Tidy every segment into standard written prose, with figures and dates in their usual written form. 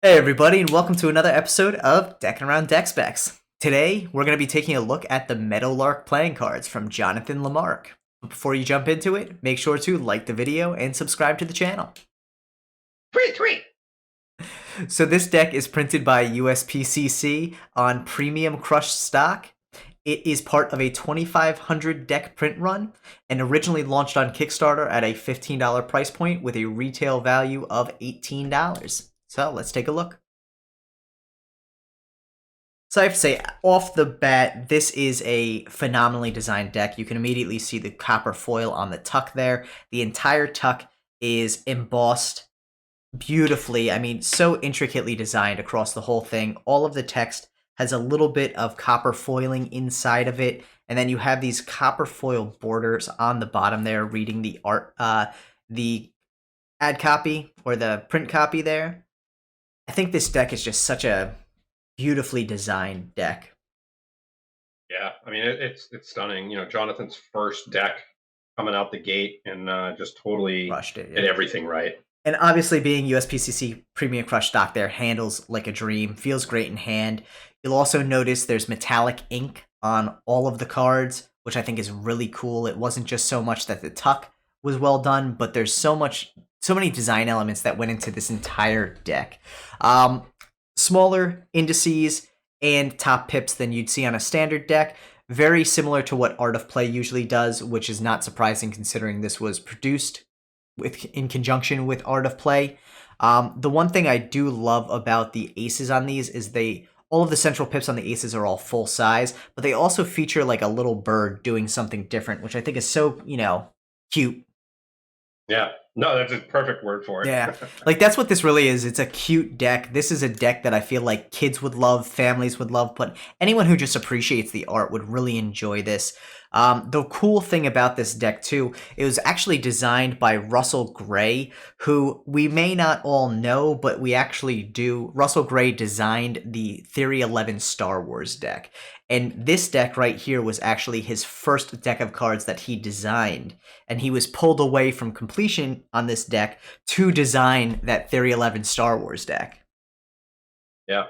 Hey everybody, and welcome to another episode of Deckin Around Deck Specs. Today, we're going to be taking a look at the Meadowlark Playing Cards from Jonathon Lamarque. But before you jump into it, make sure to like the video and subscribe to the channel. Tweet. So this deck is printed by USPCC on premium crushed stock. It is part of a 2,500 deck print run and originally launched on Kickstarter at a $15 price point with a retail value of $18. So let's take a look. So I have to say, off the bat, this is a phenomenally designed deck. You can immediately see the copper foil on the tuck there. The entire tuck is embossed beautifully. I mean, so intricately designed across the whole thing. All of the text has a little bit of copper foiling inside of it. And then you have these copper foil borders on the bottom there reading the art, the ad copy or the print copy there. I think this deck is just such a beautifully designed deck. Yeah, I mean it's stunning. You know, Jonathan's first deck coming out the gate and just totally Rushed it. did everything right. And obviously, being USPCC Premium Crush stock there handles like a dream, feels great in hand. You'll also notice there's metallic ink on all of the cards, which I think is really cool. It wasn't just so much that the tuck was well done, but there's so many design elements that went into this entire deck. Smaller indices and top pips than you'd see on a standard deck. Very similar to what Art of Play usually does, which is not surprising considering this was produced in conjunction with Art of Play. The one thing I do love about the aces on these is all of the central pips on the aces are all full size, but they also feature like a little bird doing something different, which I think is so, cute. Yeah. No, that's a perfect word for it. Yeah, like that's what this really is. It's a cute deck. This is a deck that I feel like kids would love, families would love, but anyone who just appreciates the art would really enjoy this. The cool thing about this deck too, it was actually designed by Russell Gray, who we may not all know, but we actually do. Russell Gray designed the Theory 11 Star Wars deck. And this deck right here was actually his first deck of cards that he designed. And he was pulled away from completion on this deck to design that Theory 11 Star Wars deck. Yeah.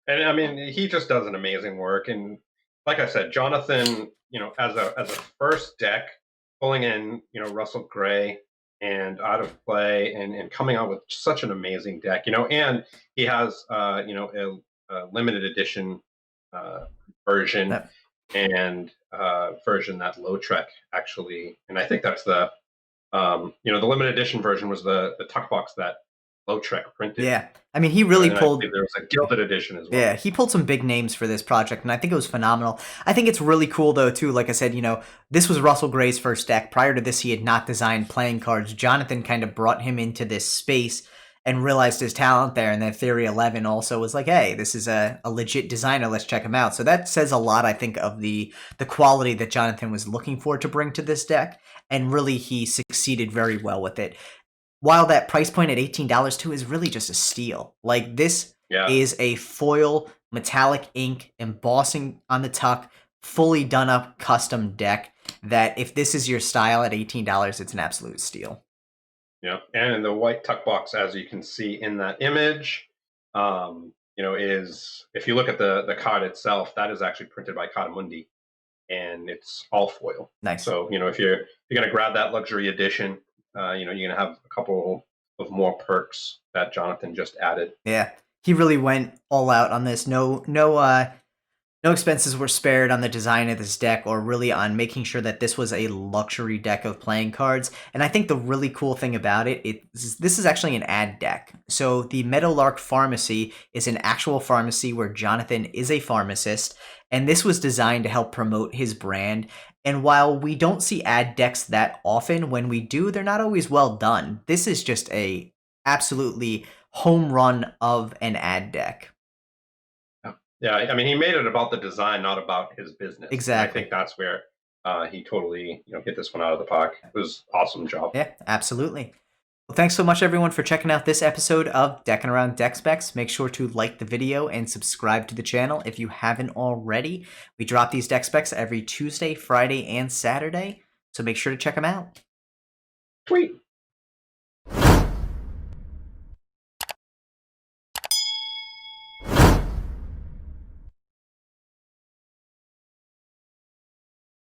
And I mean, he just does an amazing work. And like I said, Jonathan, as a first deck, pulling in, Russell Gray and Out of Play and coming out with such an amazing deck, and he has a limited edition version and version that Lotrek actually, and I think that's the limited edition version was the tuck box that Lotrek printed. Yeah, I mean, he really pulled. There was a gilded edition as well. Yeah, he pulled some big names for this project, and I think it was phenomenal. I think it's really cool though too. Like I said, this was Russell Gray's first deck. Prior to this, he had not designed playing cards. Jonathan kind of brought him into this space and realized his talent there. And then Theory 11 also was like, hey, this is a legit designer. Let's check him out. So that says a lot, I think, of the quality that Jonathan was looking for to bring to this deck. And really, he succeeded very well with it. While that price point at $18 too is really just a steal. Like this is a foil metallic ink embossing on the tuck, fully done up custom deck that if this is your style at $18, it's an absolute steal. Yeah, and in the white tuck box, as you can see in that image, is if you look at the card itself, that is actually printed by Catamundi, and it's all foil. Nice. So if you're gonna grab that luxury edition, you're gonna have a couple of more perks that Jonathan just added. Yeah, he really went all out on this. No expenses were spared on the design of this deck or really on making sure that this was a luxury deck of playing cards. And I think the really cool thing about this is actually an ad deck. So the Meadowlark Pharmacy is an actual pharmacy where Jonathan is a pharmacist. And this was designed to help promote his brand. And while we don't see ad decks that often, when we do, they're not always well done. This is just a absolutely home run of an ad deck. Yeah, I mean, he made it about the design, not about his business. Exactly. And I think that's where he totally, hit this one out of the park. It was awesome job. Yeah, absolutely. Well, thanks so much, everyone, for checking out this episode of Deckin Around Deck Specs. Make sure to like the video and subscribe to the channel if you haven't already. We drop these deck specs every Tuesday, Friday, and Saturday, so make sure to check them out. Tweet.